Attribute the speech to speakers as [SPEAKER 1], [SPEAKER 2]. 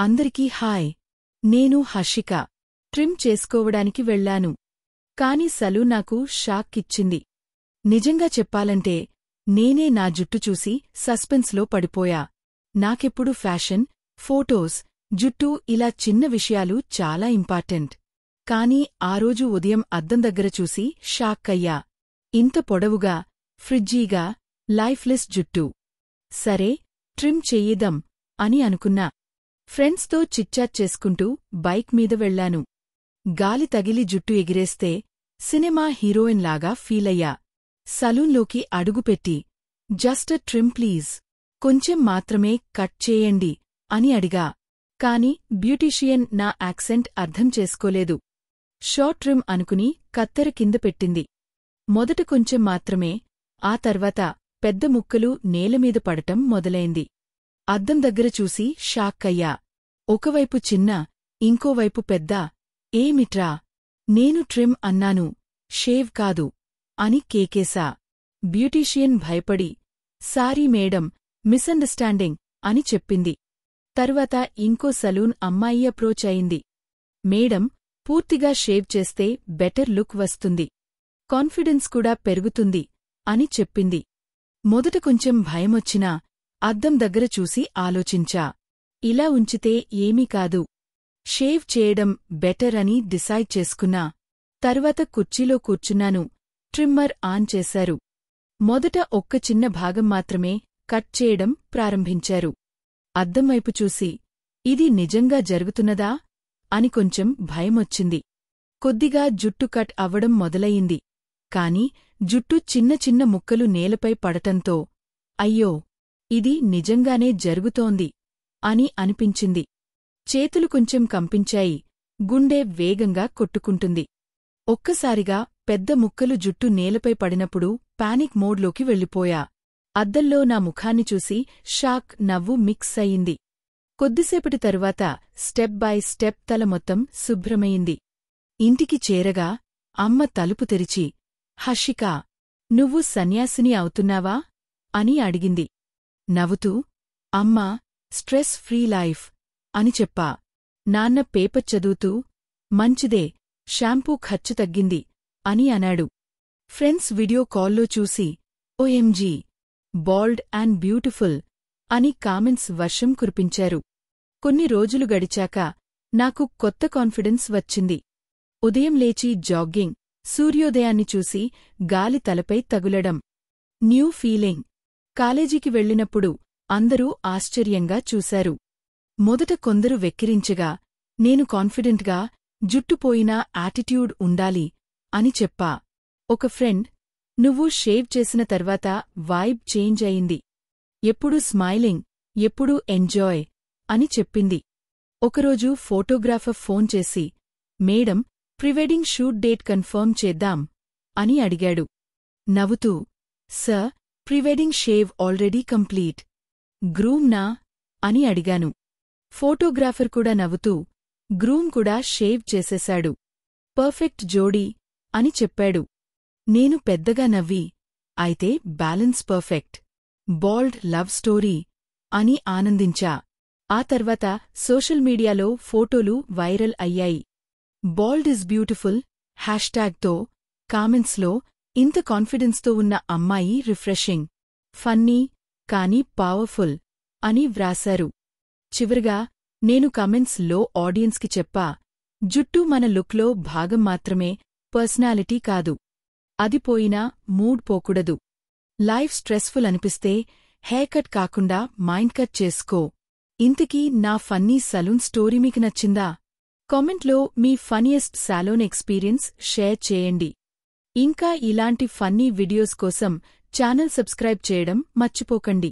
[SPEAKER 1] అందరికీ హాయ్. నేను హర్షిక. ట్రిమ్ చేసుకోవడానికి వెళ్లాను. కాని సలూన్ నాకు షాక్ ఇచ్చింది. నిజంగా చెప్పాలంటే నేనే నా జుట్టు చూసి సస్పెన్స్లో పడిపోయా. నాకెప్పుడు ఫ్యాషన్, ఫోటోస్, జుట్టు ఇలా చిన్న విషయాలు చాలా ఇంపార్టెంట్. కాని ఆ రోజు ఉదయం అద్దం దగ్గర చూసి షాక్ అయ్యా. ఇంత పొడవుగా, ఫ్రిజ్జీగా, లైఫ్లెస్ జుట్టు. సరే, ట్రిమ్ చెయ్యిదాం అని అనుకున్నా. ఫ్రెండ్స్తో చిట్చాట్ చేసుకుంటూ బైక్ మీద వెళ్లాను. గాలి తగిలి జుట్టు ఎగిరేస్తే సినిమా హీరోయిన్లాగా ఫీలయ్యా. సలూన్లోకి అడుగుపెట్టి జస్ట్ ట్రిమ్ ప్లీజ్, కొంచెం మాత్రమే కట్ చేయండి అని అడిగా. కాని బ్యూటీషియన్ నా యాక్సెంట్ అర్థం చేసుకోలేదు. షార్ట్ ట్రిమ్ అనుకుని కత్తెర కింద పెట్టింది. మొదట కొంచెం మాత్రమే, ఆ తర్వాత పెద్ద ముక్కలు నేలమీద పడటం మొదలైంది. అద్దం దగ్గర చూసి షాక్ అయ్యా. ఒకవైపు చిన్న, ఇంకోవైపు పెద్ద. ఏమిట్రా? నేను ట్రిమ్ అన్నాను, షేవ్ కాదు అని కేకేశా. బ్యూటీషియన్ భయపడి సారీ మేడం, మిస్అండర్స్టాండింగ్ అని చెప్పింది. తర్వాత ఇంకో సలూన్ అమ్మాయి అప్రోచ్ అయింది. మేడం, పూర్తిగా షేవ్ చేస్తే బెటర్ లుక్ వస్తుంది, కాన్ఫిడెన్స్ కూడా పెరుగుతుంది అని చెప్పింది. మొదట కొంచెం భయమొచ్చినా అద్దం దగ్గర చూసి ఆలోచించా. ఇలా ఉంచితే ఏమీ కాదు, షేవ్ చేయడం బెటర్ అని డిసైడ్ చేసుకున్నా. తర్వాత కుర్చీలో కూర్చున్నాను. ట్రిమ్మర్ ఆన్ చేశారు. మొదట ఒక్క చిన్న భాగం మాత్రమే కట్ చేయడం ప్రారంభించారు. అద్దం వైపు చూసి ఇది నిజంగా జరుగుతున్నదా అని కొంచెం భయమొచ్చింది. కొద్దిగా జుట్టు కట్ అవ్వడం మొదలయింది. కాని జుట్టు చిన్న చిన్న ముక్కలు నేలపై పడటంతో అయ్యో, ఇది నిజంగానే జరుగుతోంది అని అనిపించింది. చేతులు కొంచెం కంపించాయి. గుండె వేగంగా కొట్టుకుంటుంది. ఒక్కసారిగా పెద్ద ముక్కలు జుట్టు నేలపై పడినప్పుడు పానిక్ మోడ్లోకి వెళ్ళిపోయా. అద్దంలో నా ముఖాన్ని చూసి షాక్, నవ్వు మిక్స్ అయింది. కొద్దిసేపటి తరువాత స్టెప్ బై స్టెప్ తల మొత్తం శుభ్రమయింది. ఇంటికి చేరగా అమ్మ తలుపు తెరిచి హర్షికా, నువ్వు సన్యాసిని అవుతున్నావా అని అడిగింది. నవ్వుతూ అమ్మా, స్ట్రెస్ ఫ్రీ లైఫ్ అని చెప్పా. నాన్న పేపర్ చదువుతూ మంచిదే, షాంపూ ఖర్చు తగ్గింది అని అన్నాడు. ఫ్రెండ్స్ వీడియో కాల్లో చూసి ఓఎంజీ, బాల్డ్ అండ్ బ్యూటిఫుల్ అని కామెంట్స్ వర్షం కురిపించారు. కొన్ని రోజులు గడిచాక నాకు కొత్త కాన్ఫిడెన్స్ వచ్చింది. ఉదయం లేచి జాగ్గింగ్, సూర్యోదయాన్ని చూసి గాలి తలపై తగులడం. New feeling. కాలేజీకి వెళ్ళినప్పుడు అందరూ ఆశ్చర్యంగా చూశారు. మొదట కొందరు వెక్కిరించగా నేను కాన్ఫిడెంట్గా జుట్టుపోయినా యాటిట్యూడ్ ఉండాలి అని చెప్పా. ఒక ఫ్రెండ్, నువ్వు షేవ్ చేసిన తర్వాత వైబ్ చేంజ్ అయింది, ఎప్పుడూ స్మైలింగ్, ఎప్పుడూ ఎంజాయ్ అని చెప్పింది. ఒకరోజు ఫోటోగ్రాఫర్ ఫోన్ చేసి madam, pre wedding shoot date confirm చేద్దాం అని అడిగాడు. నవ్వుతూ sir, pre wedding shave already complete. గ్రూమ్నా అని అడిగాను. ఫోటోగ్రాఫర్ కూడా నవ్వుతూ గ్రూమ్ కూడా షేవ్ చేసేశాడు, పర్ఫెక్ట్ జోడీ అని చెప్పాడు. నేను పెద్దగా నవ్వి అయితే balance perfect, bold love story అని ఆనందించా. ఆ తర్వాత సోషల్ మీడియాలో ఫోటోలు వైరల్ అయ్యాయి. బాల్డ్ ఇస్ బ్యూటిఫుల్ హ్యాష్ట్యాగ్తో కామెంట్స్లో ఇంత కాన్ఫిడెన్స్తో ఉన్న అమ్మాయి రిఫ్రెషింగ్, ఫన్నీ, కానీ పవర్ఫుల్ అని వ్రాశారు. చివరగా నేను కమెంట్స్ లో ఆడియన్స్కి చెప్పా, జుట్టు మన లుక్లో భాగం మాత్రమే, పర్సనాలిటీ కాదు. అది పోయినా మూడ్ పోకూడదు. లైఫ్ స్ట్రెస్ఫుల్ అనిపిస్తే హెయిర్ కట్ కాకుండా మైండ్ కట్ చేసుకో. ఇంతకీ నా ఫన్నీ సలూన్ స్టోరీ మీకు నచ్చిందా? కామెంట్లో మీ ఫన్నీయెస్ట్ సాలోన్ ఎక్స్పీరియన్స్ షేర్ చేయండి. ఇంకా ఇలాంటి ఫన్నీ వీడియోస్ కోసం ఛానల్ సబ్స్క్రైబ్ చేయడం మర్చిపోకండి.